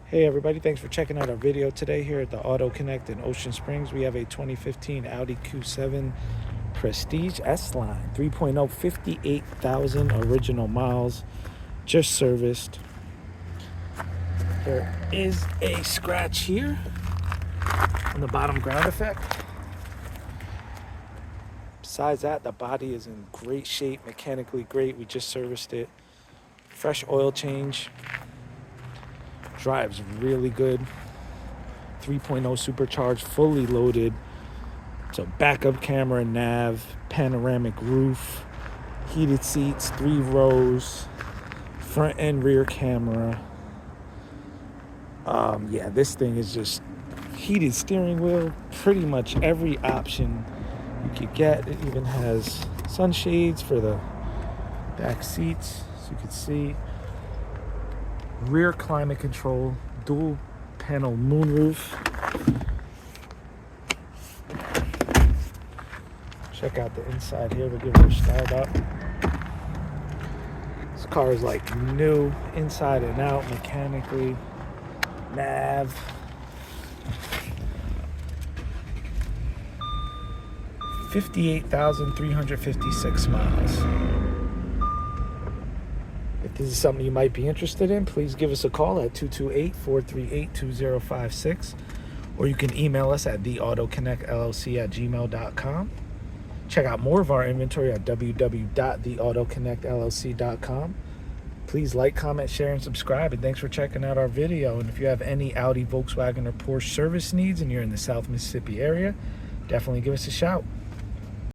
Hey everybody, thanks for checking out our video today here at the Auto Connect in Ocean Springs. We have a 2015 Audi Q7 Prestige S-Line, 3.0, 58,000 original miles, just serviced. There is a scratch here on the bottom ground effect. Besides that, the body is in great shape, mechanically great. We just serviced it. Fresh oil change. Drives really good. 3.0 supercharged, fully loaded. So backup camera, nav, panoramic roof, heated seats, 3 rows, front and rear camera. Yeah, this thing is just heated steering wheel, pretty much every option you could get. It even has sunshades for the back seats, so you can see. Rear climate control, dual panel moonroof. Check out the inside here. We'll give it a start up. This car is like new, inside and out, mechanically. Nav. $58,356 miles. If this is something you might be interested in, please give us a call at 228-438-2056, or you can email us at theautoconnectllc@gmail.com. Check out more of our inventory at www.theautoconnectllc.com. Please like, comment, share, and subscribe, and thanks for checking out our video. And if you have any Audi, Volkswagen, or Porsche service needs and you're in the South Mississippi area, definitely give us a shout.